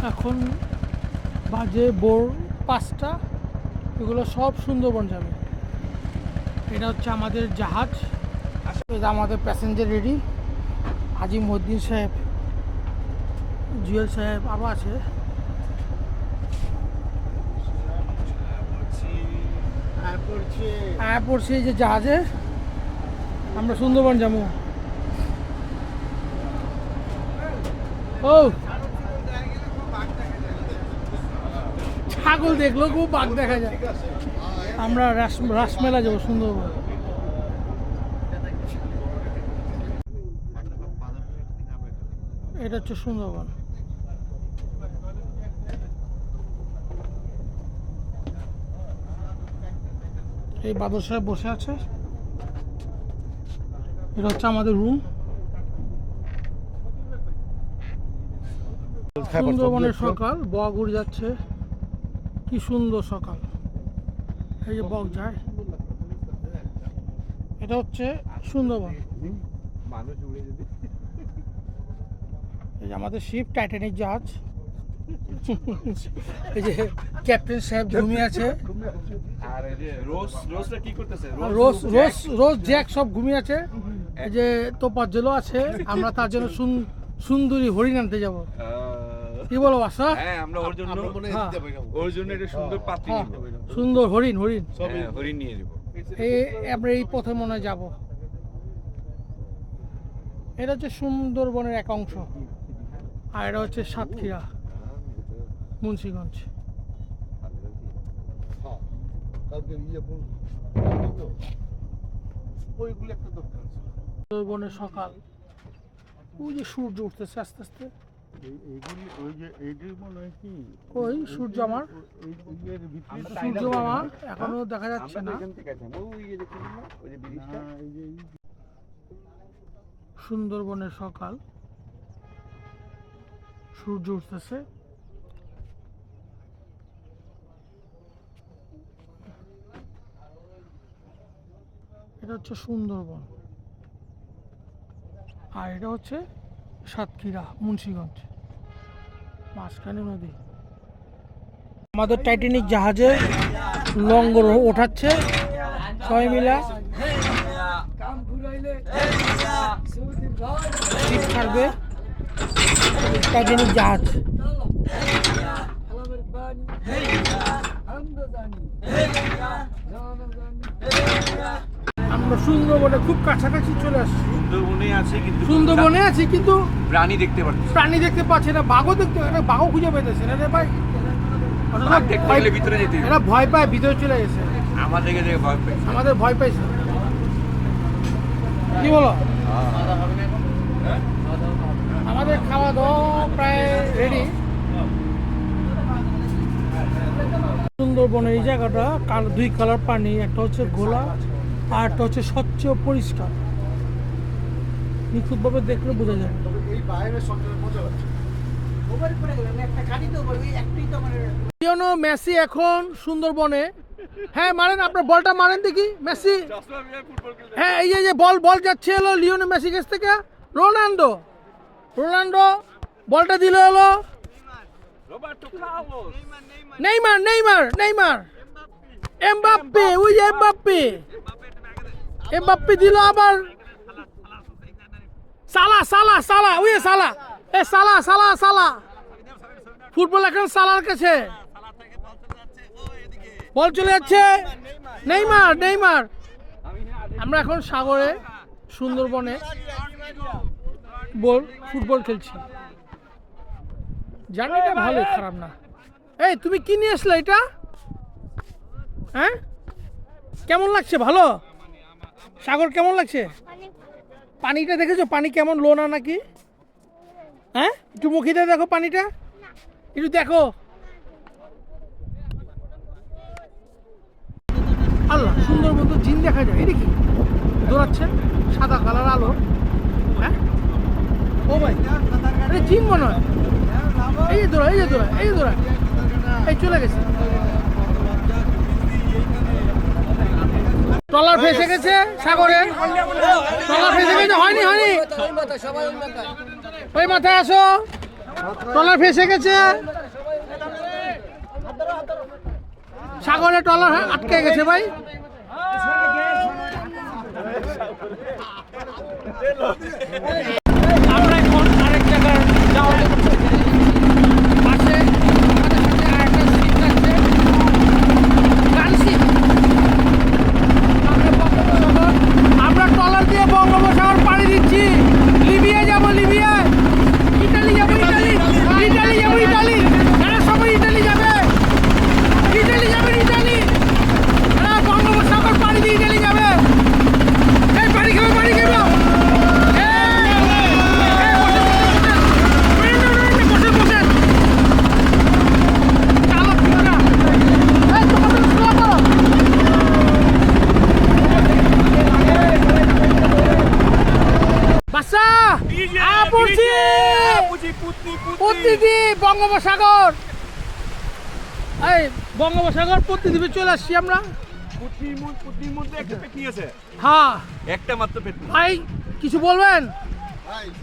এখন বাজে ভোর 5টা। এগুলো সব সুন্দরবন যাবে। এটা হচ্ছে আমাদের জাহাজ, এটা আমাদের প্যাসেঞ্জার রেডি। আজিমউদ্দিন সাহেব, জুয়েল সাহেব আরও আছে। পড়ছি এই যে জাহাজে, আমরা সুন্দরবন যাবো। ও ছাগল দেখলো, খুব বাঘ দেখা যায়। আমরা রাসমেলা যাবো সুন্দরবন। এটা হচ্ছে সুন্দরবন। এই বাদল সাহেব বসে আছে। এটা হচ্ছে আমাদের রুম। সুন্দরবনের সকাল, বক উড়ে যাচ্ছে, কি সুন্দর সকাল। এই যে বক যায়, এটা হচ্ছে সুন্দরবন। এই যে আমাদের শিপ, টাইটানিক জাহাজ। এই যে ক্যাপ্টেন সাহেব ঘুমিয়ে আছে, রোজ জ্যাক সব ঘুমিয়ে আছে। এই যে তোপাজ্জলও আছে। আমরা তার জন্য সুন্দরী হরিণ আনতে যাবো। কি বলো বাসা? হ্যাঁ, আমরা ওর জন্য একটা সুন্দর পাত্রী নিব। সুন্দর হরিণ নিয়ে যাব। আমরা এই পথে মনে হয় যাব। এটা হচ্ছে সুন্দরবনের এক অংশ, আর এটা হচ্ছে সাতক্ষীরা, মুন্সিগঞ্জ। সুন্দরবনের সকাল, ওই যে সূর্য উঠতেছে আস্তে আস্তে। ওই সূর্য আমার, সূর্য মামা এখনো দেখা যাচ্ছে না। সুন্দরবনের সকাল, সূর্য উঠতেছে। এটা হচ্ছে সুন্দরবন, আর এটা হচ্ছে সাতক্ষীরা, মুন্সিগঞ্জ, মাঝখানে নদী। আমাদের টাইটানিক জাহাজে লঙ্গর ওঠাচ্ছে সবাই মিলা। শিপ ছাড়বে টাইটানিক জাহাজ। আমরা সুন্দরবনে খুব কাছাকাছি চলে আসছি। সুন্দরবনে আছি কিন্তু প্রাণী দেখতে পাচ্ছি না। বাঘও দেখতে, বাঘও খুঁজে পেতেছে না রে ভাই। এরা ভয় পায়, ভিতরে চলে গেছে। আমাদের ভয় পাইছে। কি বলো? আমাদের খাওয়া দাওয়া প্রায় রেডি। সুন্দরবনের এই জায়গাটা দুই কালার পানি, একটা হচ্ছে ঘোলা আর একটা হচ্ছে স্বচ্ছ পরিষ্কার। নিখুঁতভাবে দেখলে বোঝা যায়। লিওনেল মেসি এখন সুন্দরবনে। হ্যাঁ মারেন, আপনার বলটা মারেন দেখি মেসি। হ্যাঁ এই যে বল যাচ্ছে হলো লিওনেল মেসি কাছ থেকে রোনাল্ডো বলটা দিল হলো নেইমার এমবাপ্পে। ওই যে এমবাপ্পে দিল আবার সালা ওই সালা ফুটবল এখন সালার কাছে। বল চলে যাচ্ছে, নেইমার। আমরা এখন সাগরে সুন্দরবনে ফুটবল খেলছি। জার্নিটা ভালো, খারাপ না। এই তুমি কি নিয়ে আসলে এটা? হ্যাঁ কেমন লাগছে? ভালো? সাগর কেমন লাগছে? পানিটা দেখেছো? পানি কেমন, লো না নাকি? হ্যাঁ একটু মুখিতে দেখো পানিটা, একটু দেখো। আল্লাহ, সুন্দর মতো জিন দেখা যায়। এটা কি দৌড়াচ্ছে, সাদা কালার আলো? হ্যাঁ ও ভাই, আরে জিন মনে হয়। এই যে দৌড়া এই চলে গেছে। ট্রলার ফেসে গেছে সাগরে, হয়নি। ওই মাথায় আসো, ট্রলার ফেসে গেছে, সাগরে ট্রলার আটকে গেছে ভাই। আমরা এখন আরেক জায়গায় যাওয়া পাশে আমাদের সাথে আরেকটা শিপ যাচ্ছে, গান শিপ। আমরা ট্রলার দিয়ে বঙ্গোপসাগর পাড়ি দিচ্ছি, লিবিয়া যাব, লিবিয়া, ইটালি যাব, ইটালি, ইটালি যাব, ইটালি, এরা সবাই ইটালি যাবে, ইটালি যাবে, ইটালি, এরা বঙ্গোপসাগর পাড়ি দিয়ে ইটালি যাবে। এই পাড়ি খাবো, পাড়ি খাবো। বঙ্গোপসাগর, এই বঙ্গোপসাগর প্রতিদ্বীপে চলে আসছি আমরা। হ্যাঁ একটা মাত্র পেট। ভাই কিছু বলবেন?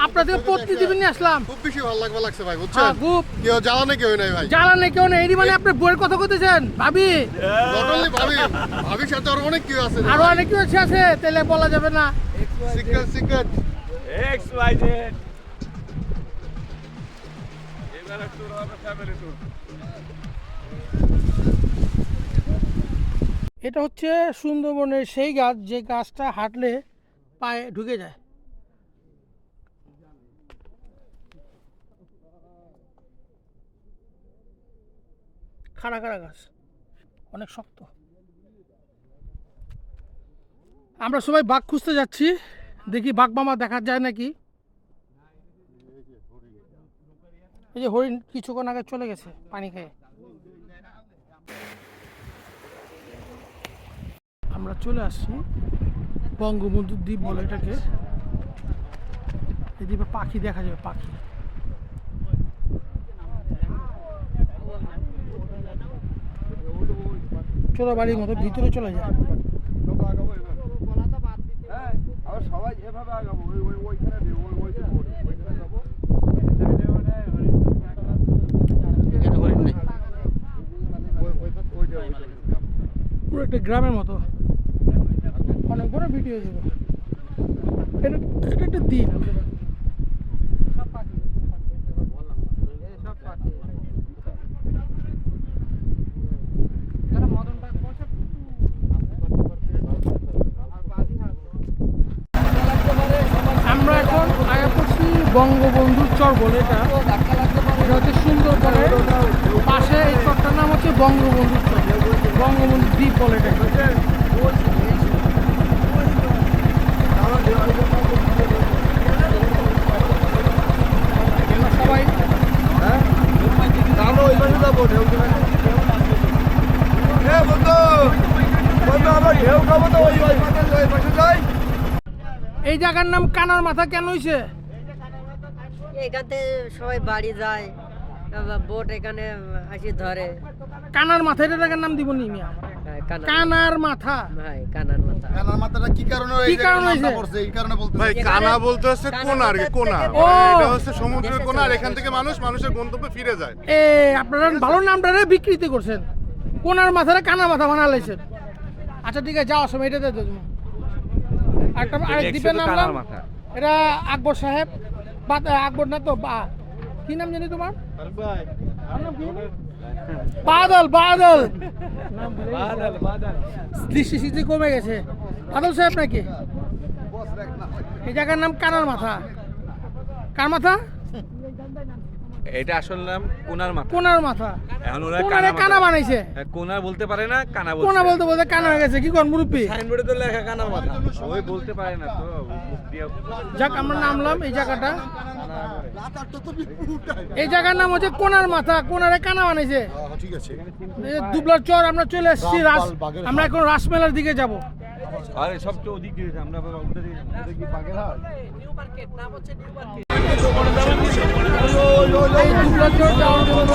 আপনাদের প্রতিদ্বীপে নিয়ে আসলাম, খুব বেশি ভালো লাগছে ভাই, হ্যাঁ বুঝছেন? খুব কেউ জ্বালানে কেউ নাই ভাই, জ্বালানে কেউ নেই। এরই মানে আপনি বইয়ের কথা কইতেছেন ভাবি, not only ভাবির সাথে আরো অনেক কেউ আছে, আরো অনেক কিছু আছে, তাহলে বলা যাবে না। Secret X Y Z. এবার একটু হবে ফ্যামিলি ট্যুর। এটা হচ্ছে সুন্দরবনের সেই গাছ যে গাছটা হাঁটলে পায়ে ঢুকে যায়। খাড়া খাড়া গাছ, অনেক শক্ত। আমরা সবাই বাঘ খুঁজতে যাচ্ছি, দেখি বাঘ মামা দেখা যায় নাকি। এই যে হরিণ কিছুক্ষণ আগে চলে গেছে পানি খেয়ে। আমরা চলে আসছি বঙ্গবন্ধু দ্বীপ বলে এটাকে। এই দ্বীপে পাখি দেখা যাবে, পাখি। চোরা বাড়ির মতো ভিতরে চলে যায়। আবার সবাই এভাবে আগাবো, ওইখানে দেব, ওইখানে যাবো। পুরো একটা গ্রামের মতো, অনেক বড় ভিডিও ছিল। এটা একটা দ্বীপ। আমরা এখন আয়া পড়ছি বঙ্গবন্ধুর চর বলে, এটা হচ্ছে সুন্দরবনের পাশে। এই চরটার নাম হচ্ছে বঙ্গবন্ধুর চর, বঙ্গবন্ধু দ্বীপ বলে এটাকে। সবাই এই জায়গার নাম কানার মাথা কেন হয়েছে? এখানে সবাই বাড়ি যায়, বোট এখানে আসি ধরে। কানার মাথা, এটা জায়গার নাম দিব নি মিয়া? কানার কানার মাথা, ভাই, কানার মাথা। কানার মাথাটা কি কারণে কি কারণে হয়েছে? পড়ছে এই কারণে বলতে ভাই কানা বলতে হচ্ছে কোনা আর কি, কোনা ও। এটা হচ্ছে সমুদ্রের কোনা, আর এখান থেকে মানুষের গন্তব্যে ফিরে যায়। এ আপনারা ভালো নামটারে বিকৃতি করছেন, কোনার মাথারে কানার মাথা বানালাইছেন। আচ্ছা ঠিক আছে, যাওয়ার সময় এটা দিয়ে দেবো। একটা আরেক দ্বীপের নাম এটা আকবর সাহেব, আকবর না তো, কি নাম জানি তোমার? বাদল, বাদল, দৃষ্টি সিদ্ধি কমে গেছে। বাদল সাহেব নাকি? এই জায়গার নাম কানার মাথা। কার মাথা? এটা আসল নাম কোনার মাথা। কোনার মাথা। এখন ওরা কোনারে কানা বানাইছে। কোনা বলতে পারে না, কানা বলতে। কোনা বলতে বলতে কানা হয়ে গেছে। কি কোন মুরব্বী? সাইনবোর্ডে তো লেখা কানার মাথা, ওই বলতে পারে না তো। যাক আমরা নামলাম এই জায়গাটা। এই জায়গার নাম হচ্ছে কোনার মাথা, কোনারে কানা বানাইছে। ঠিক আছে, এই যে দুবলার চর আমরা চলে এসেছি। আমরা এখন রাসমেলার দিকে যাব। আরে সব তো ওদিক দিয়ে আমরা আবার উল্টা দিকে ওটা কি পাগল হয়? নিউ মার্কেট, নাম হচ্ছে নিউ মার্কেট। এই দুবলার চর যাওয়ার জন্য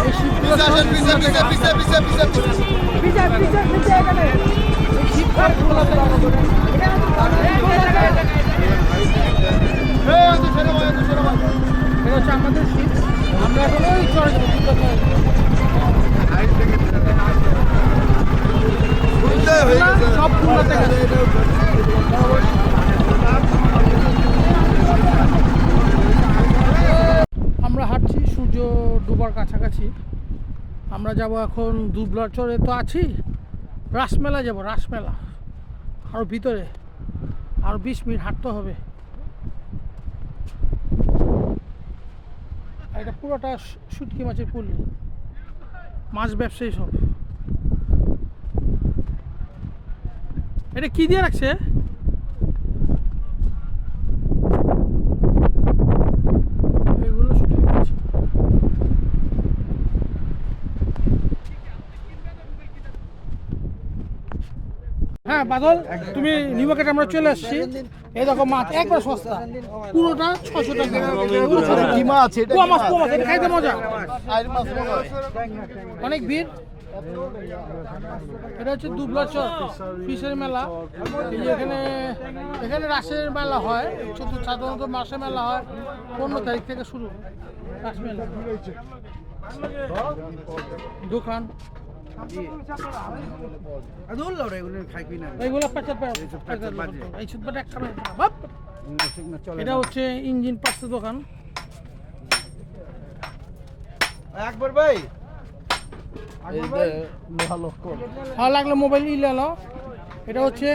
এই শিবপুরা পিছে পিছে পিছে পিছে পিছে পিছে পিছে এখানে এই শিবপুরা খোলা যাওয়া হবে। এটা হচ্ছে আমাদের শিব। চড়ে যাবো, দুবলা চড়ে যাবো। হয়ে গেছে সব খুলনাতে গেছে। আমরা হাঁটছি সূর্য ডুবার কাছাকাছি। আমরা যাব এখন দুবলার চরে তো আছি, রাসমেলা যাব, রাসমেলা আরও ভিতরে, আরও 20 মিনিট হাঁটতে হবে। আর এটা পুরোটা শুটকি মাছের পুলি, মাছ ব্যবসায়ী সব। এটা কি দিয়ে রাখছে? এগুলো শুটকি মাছ। হ্যাঁ বাদল, তুমি নিউ মার্কেটে আমরা চলে আসছি। এই দেখো মাছ একবার সস্তা, পুরোটা 600 টাকা। কি মাছ এটা? পোয়া মাছ, পোয়া মাছ, এটা খাইতে মজা। অনেক ভিড়। এটা হচ্ছে দুবলা চর ফিশের মেলা। এই যে এখানে রাসের মেলা হয়, সাধারণত মাসে মেলা হয় 15 তারিখ থেকে শুরু রাস মেলা। দোকান এইগুলো 50 এটা হচ্ছে ইঞ্জিন পার্টসের দোকান। একবার ভাই ভালো লাগলো মোবাইল ইলালো। এটা হচ্ছে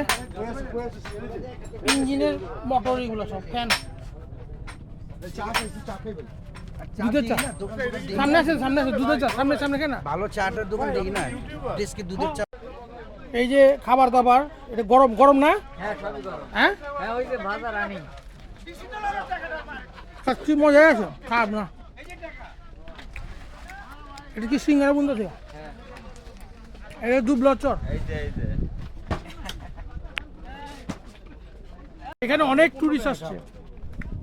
ইঞ্জিনের মোটর, এগুলো সব ফ্যান। দুধের চা সামনে আছে, সামনে আছে দুধের চা, সামনে সামনে কেনা ভালো চাটার দোকান দেখি না, ডেস্কে দুধের চা। এই যে খাবার দাবার, এটা গরম গরম না? হ্যাঁ ওই যে ভাজা রানী সত্যি মজা আছে, খারাপ না। এটা কি সিঙ্গারা বন্ধ আছে? এটা দুবলা চর। এখানে অনেক টুরিস্ট আসছে,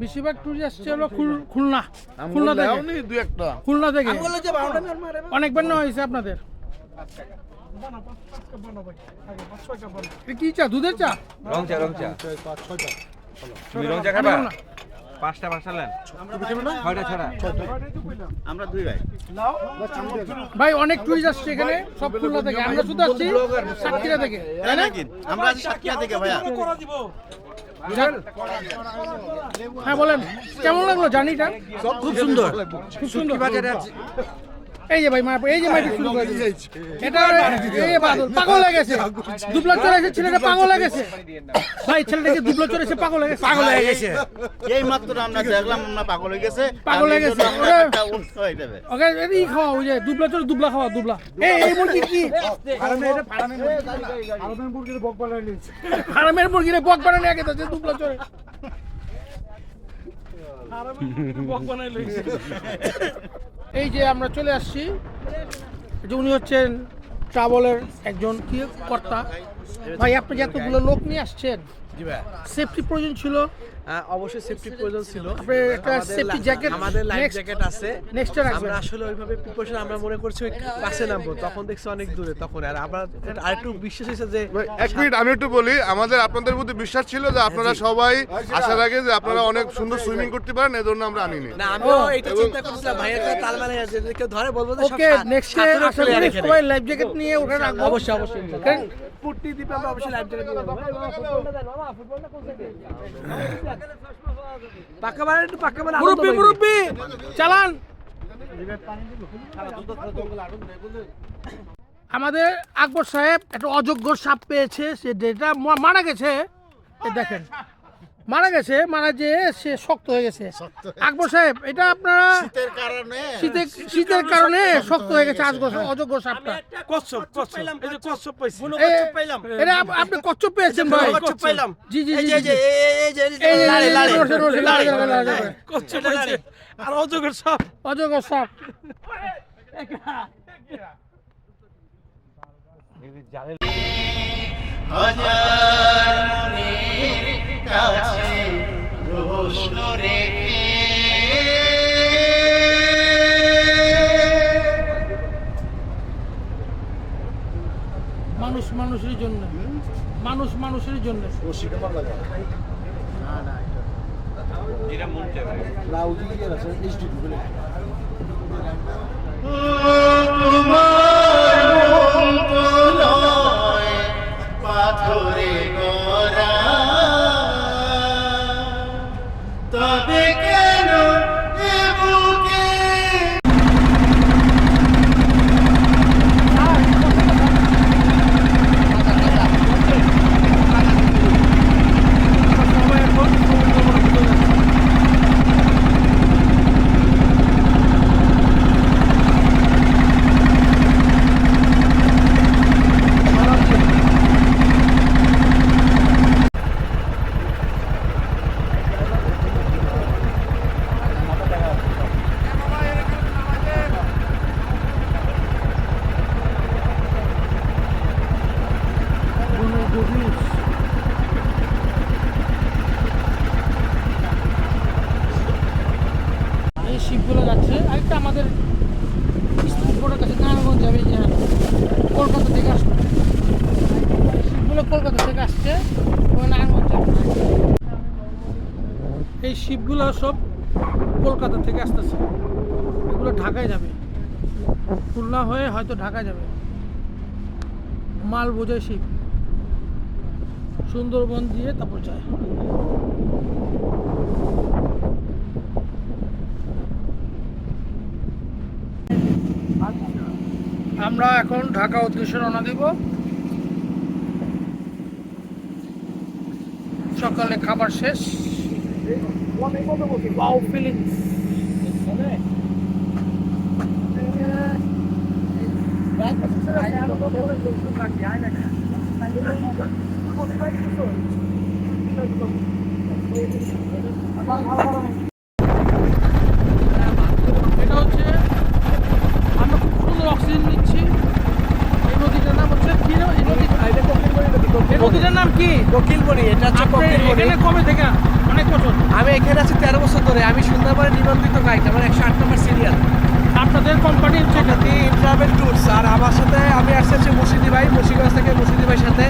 বেশিরভাগ টুরিস্ট আসছে হলো খুলনা থেকে। দুই একটা খুলনা থেকে অনেকবার নেওয়া হয়েছে আপনাদের। এটা কি চা? দুধের চা? রং চা তুমি রং চা আমি খাবা? খাবো না। 5টা নেন। 6টা ছাড়া। আমরা দুই ভাই। ভাই অনেক টুরিস্ট আসছে এখানে, সব খুলনা থেকে। আমরা শুধু আসছি সাতক্ষীরা থেকে, তাই না? আমরা আজ সাতক্ষীরা থেকে ভাইয়া। হ্যাঁ বলেন, কেমন লাগলো জার্নিটা? খুব সুন্দর। খুব সুন্দর। এই যে ভাই এই যে মাইকে শুরু করে দিয়েছে। এটা এই বাদল পাগল হয়ে গেছে, দুবলা চরে এসে ছেলেটা পাগল হয়ে গেছে। ভাই ছেলেটাকে দুবলা চরে এসে পাগল হয়ে গেছে, পাগল হয়ে গেছে। এই মাত্র আমরা দেখলাম আমরা পাগল হয়ে গেছে, পাগল হয়ে গেছে। হয়ে যাবে। ওকে এই খাওয়া, ওই যে দুবলা চরে দুবলা খাওয়া, দুবলা। এই মুরগি কি? ফার্মের মুরগিরে বক বানানো আগে তো দুবলা চরে। এই যে আমরা চলে আসছি, যে উনি হচ্ছেন ট্রাভেলের একজন কি কর্তা। ভাই আপনি যে এতগুলো লোক নিয়ে আসছেন, সেফটি প্রয়োজন ছিল? অবশ্যই সেফটি প্রয়োজন ছিল। আপনি একটা সেফটি জ্যাকেট, আমাদের লাইফ জ্যাকেট আছে, নেক্সট রাখবেন। আমরা আসলে ওইভাবে প্রিপারেশন আমরা মনে করছি ওই কাছে নামবো, তখন দেখছি অনেক দূরে, তখন আর আমরা আরেকটু বিশ্বাস হয়েছে যে এক মিনিট আমি একটু বলি, আমাদের আপনাদের প্রতি বিশ্বাস ছিল যে আপনারা সবাই আসার আগে যে আপনারা অনেক সুন্দর সুইমিং করতে পারেন, এজন্য আমরা আনিনি। না আমিও এটা চিন্তা করছিলাম ভাইয়া তার মানে যে কেউ ধরে বলবো যে ওকে নেক্সট ডে আশা করি সবাই লাইফ জ্যাকেট নিয়ে ওঠে রাখবো। অবশ্যই অবশ্যই কারণ পুট্টি দিবে আমরা অবশ্যই লাইফ জ্যাকেট দিব। পাকা মানে মুরব্বি চালান। আমাদের আকবর সাহেব একটা অযোগ্য সাপ পেয়েছে, সে যেটা মারা গেছে। দেখেন মারা গেছে, মারা যেয়ে সে শক্ত হয়ে গেছে। আকবর সাহেব এটা আপনারা শীতের কারণে শক্ত হয়ে গেছে অযোগ্য সাপটা। কচ্ছপ এই যে কচ্ছপ পাইছি, এটা আপনি কচ্ছপ পেয়েছেন ভাই? কচ্ছপ পাইলাম। জি জি জি কচ্ছপ পাইছে আর অজগর সাপ। অজগর সাপ। মানুষ মানুষের জন্য, মানুষ মানুষের জন্য। এটা মন চায়। এই শিপগুলো যাচ্ছে আরেকটা আমাদের ইস্তানবুলের কাছে নারায়ণগঞ্জ যাবে যে কলকাতা থেকে আসবে শিপগুলো কলকাতা থেকে আসছে ওই নারায়ণগঞ্জ যাবে। এই শিপগুলো সব কলকাতা থেকে আসতেছে, এগুলো ঢাকায় যাবে, খুলনা হয়ে হয়তো ঢাকায় যাবে। মাল বোঝায় শিপ, সুন্দরবন দিয়ে তারপর যায়। আমরা এখন ঢাকা উদ্দেশ্যে রওনা দেব। সকালে খাবার শেষ। Wow feelings. এটা হচ্ছে আমরা খুব সুন্দর অক্সিজেন নিচ্ছি। এই নদীটার নাম হচ্ছে কি? এই নদীটার নাম কি? কোকিলমণি, এটা হচ্ছে আপনি কোকিলমণি। এখানে কবে থেকে? অনেক বছর। আমি এখানে আছি 13 বছর ধরে। আমি সুন্দরবনে নিবন্ধিত গাইড, আমার 108 নম্বর সিরিয়াল। আপনাদের কোম্পানি হচ্ছে এটা? Travel tours. আর আমার সাথে আমি আসছি হচ্ছে মুর্শিদি ভাই, মুর্শিদগঞ্জ থেকে মুর্শিদি ভাইয়ের সাথে।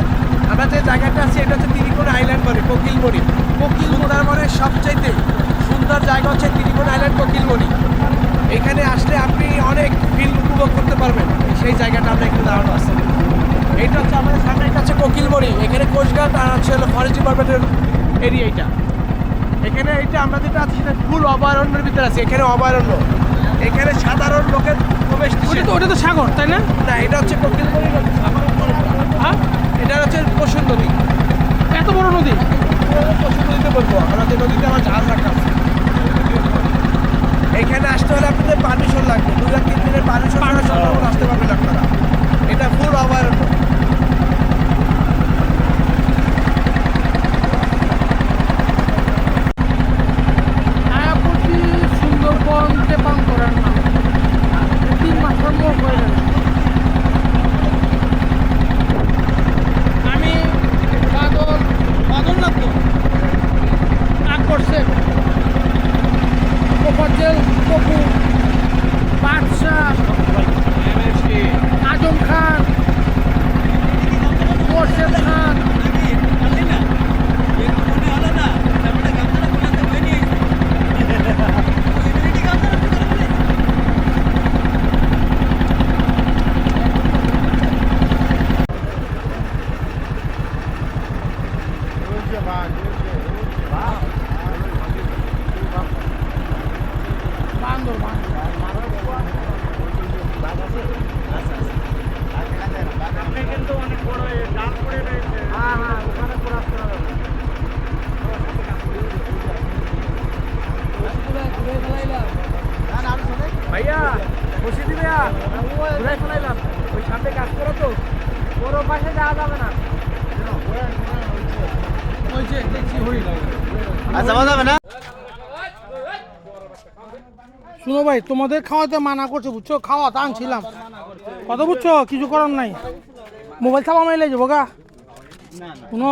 আমরা যে জায়গাটা আছি এটা হচ্ছে তিরিকোণ আইল্যান্ড বলে, কোকিলমণি। সুন্দরবনের সবচাইতে সুন্দর জায়গা হচ্ছে তিরিকোণ আইল্যান্ড, কোকিলমণি। এখানে আসলে আপনি অনেক ফিল উপভোগ করতে পারবেন। সেই জায়গাটা আমরা একটু দাঁড়ানো আছে। এটা হচ্ছে আমাদের সামনে, এটা হচ্ছে কোকিলমণি। এখানে কোস্টগার্ড আর হচ্ছে ফরেস্ট ডিপার্টমেন্টের এরিয়া এটা। এখানে এইটা আমরা যেটা আছি সেটা ফুল অভয়ারণ্যের ভিতরে আছে। এখানে অভয়ারণ্য, এখানে সাধারণ লোকের প্রবেশ নিষেধ। ওটা তো সাগর তাই না? না, এটা হচ্ছে কোকিলমণি নদী। হ্যাঁ, এটা হচ্ছে পশুর নদী। এত বড় নদী? পশুর নদীতে বলবো, আমাদের নদীতে আমার জাহাজ রাখা আছে। এখানে আসতে হলে আপনাদের পারমিশন লাগবে, 2 আর 3 দিনের পারমিশন ছাড়া সুন্দরবন আসতে পারবেন আপনারা। এটা ফুল অভয়ারণ্য। মায়াবতী সুন্দরবন টেপাং করার নাম 3 মাসের মোড় হয়ে গেল। আমি বাদল না তো আকর্ষে মোফাজ্জল, পপু, বাদশাহ, আজম খান, মোর্শেদ খান, বান্দর ভাইয়া, মুর্শিদি ভাইয়া, ঘুরাই ফেলাইলাম। ওই সামনে কাজ করো তো, ওর পাশে যাওয়া যাবে না। ওই যে দেখছি হরিণ। শুনো ভাই, তোমাদের খাওয়াতে মানা করছে বুঝছো, খাওয়া তা আনছিলাম কত বুঝছো, কিছু করার নাই। মোবাইল থাবা মাইলে যাবো গা। শুনো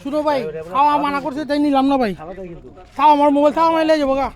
শুনো ভাই, খাওয়া মানা করছে তাই নিলাম না ভাই। খাওয়া আমার মোবাইল থাবা মাইলে যাবো গা।